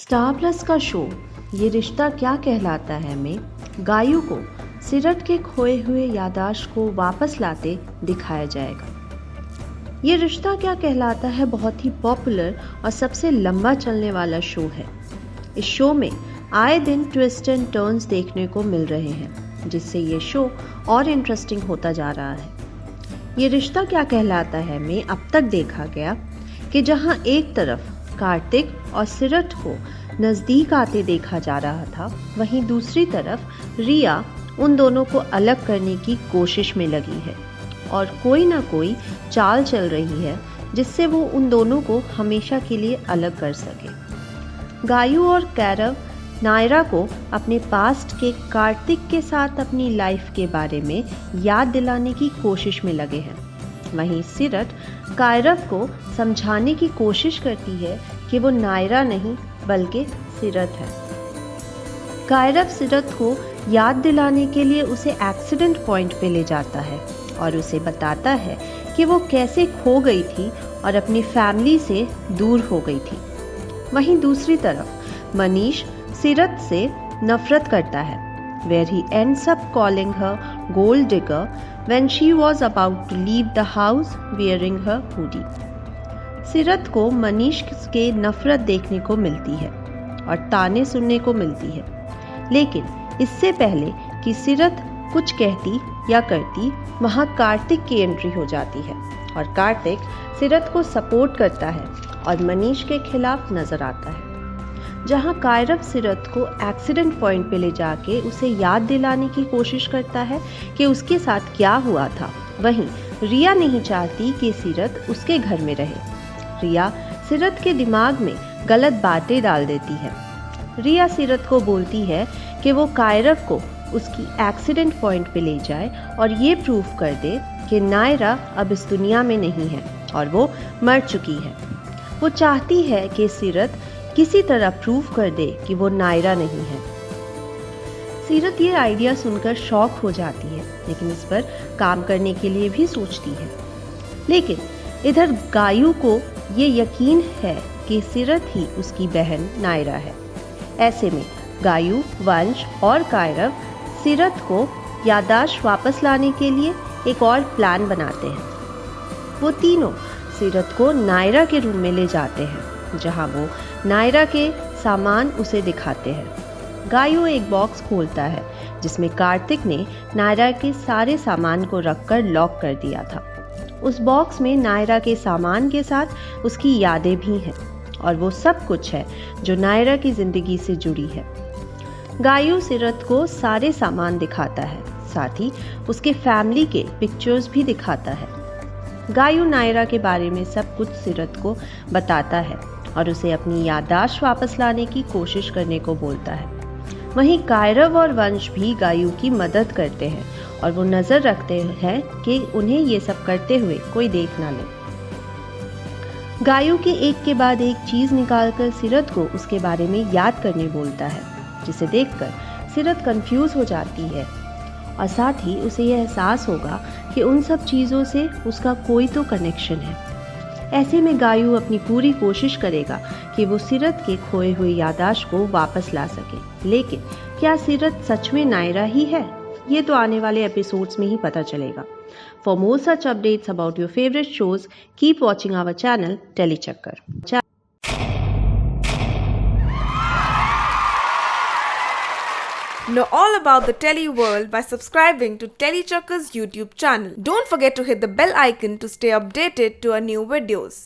Star plus का show ये रिश्ता क्या कहलाता है में गायू को सिरत के खोए हुए याददाश्त को वापस लाते दिखाया जाएगा। ये रिश्ता क्या कहलाता है बहुत ही पॉपुलर और सबसे लंबा चलने वाला शो है। इस शो में आए दिन ट्विस्ट एंड टर्न्स देखने को मिल रहे हैं, जिससे ये शो और इंटरेस्टिंग होता जा रहा है। ये रिश्ता क्या कहलाता है में अब तक देखा गया कि जहां एक तरफ कार्तिक और सिरत को नज़दीक आते देखा जा रहा था, वहीं दूसरी तरफ रिया उन दोनों को अलग करने की कोशिश में लगी है और कोई ना कोई चाल चल रही है जिससे वो उन दोनों को हमेशा के लिए अलग कर सके। गायू और कैरव नायरा को अपने पास्ट के कार्तिक के साथ अपनी लाइफ के बारे में याद दिलाने की कोशिश में लगे हैं। वहीं सिरत कायरव को समझाने की कोशिश करती है कि वो नायरा नहीं बल्कि सिरत है। कायरव सिरत को याद दिलाने के लिए उसे एक्सीडेंट पॉइंट पे ले जाता है और उसे बताता है कि वो कैसे खो गई थी और अपनी फैमिली से दूर हो गई थी। वहीं दूसरी तरफ मनीष सिरत से नफरत करता है, where he ends up calling her gold digger when she was about to leave the house wearing her hoodie। सिरत को मनीष के नफरत देखने को मिलती है और ताने सुनने को मिलती है, लेकिन इससे पहले कि सिरत कुछ कहती या करती, वहाँ कार्तिक की एंट्री हो जाती है और कार्तिक सिरत को सपोर्ट करता है और मनीष के खिलाफ नजर आता है। जहाँ कायरव सिरत को एक्सीडेंट पॉइंट पे ले जाके उसे याद दिलाने की कोशिश करता है कि उसके साथ क्या हुआ था, वहीं रिया नहीं चाहती कि सिरत उसके घर में रहे। रिया सिरत के दिमाग में गलत बातें डाल देती है। रिया सिरत को बोलती है कि वो कायरव को उसकी एक्सीडेंट पॉइंट पे ले जाए और ये प्रूफ कर दे कि नायरा अब इस दुनिया में नहीं है और वो मर चुकी है। वो चाहती है कि सिरत किसी तरह प्रूव कर दे कि वो नायरा नहीं है। सीरत ये आइडिया सुनकर शॉक हो जाती है, लेकिन इस पर काम करने के लिए भी सोचती है। लेकिन इधर गायू को ये यकीन है कि सिरत ही उसकी बहन नायरा है। ऐसे में गायू, वंश और कायरव सिरत को याददाश्त वापस लाने के लिए एक और प्लान बनाते हैं। वो तीनों सिरत को नायरा के रूम में ले जाते हैं, जहां वो नायरा के सामान उसे दिखाते हैं। गायू एक बॉक्स खोलता है जिसमें कार्तिक ने नायरा के सारे सामान को रखकर लॉक कर दिया था। उस बॉक्स में नायरा के सामान के साथ उसकी यादें भी हैं और वो सब कुछ है जो नायरा की जिंदगी से जुड़ी है। गायू सिरत को सारे सामान दिखाता है, साथ ही उसके फैमिली के पिक्चर्स भी दिखाता है। गायू नायरा के बारे में सब कुछ सिरत को बताता है और उसे अपनी याददाश्त वापस लाने की कोशिश करने को बोलता है। वहीं कायरव और वंश भी गायू की मदद करते हैं और वो नजर रखते हैं कि उन्हें ये सब करते हुए कोई देख ना ले। गायू के एक के बाद एक चीज निकालकर सिरत को उसके बारे में याद करने बोलता है, जिसे देखकर सिरत कंफ्यूज हो जाती है और साथ ही उसे यह एहसास होगा कि उन सब चीज़ों से उसका कोई तो कनेक्शन है। ऐसे में गायू अपनी पूरी कोशिश करेगा कि वो सिरत के खोए हुए याददाश्त को वापस ला सके। लेकिन क्या सिरत सच में नायरा ही है? ये तो आने वाले एपिसोड्स में ही पता चलेगा। For more such updates about your favourite shows, keep watching our channel Tellychakkar. Know all about the Telly world by subscribing to Telechucker's YouTube channel. Don't forget to hit the bell icon to stay updated to our new videos.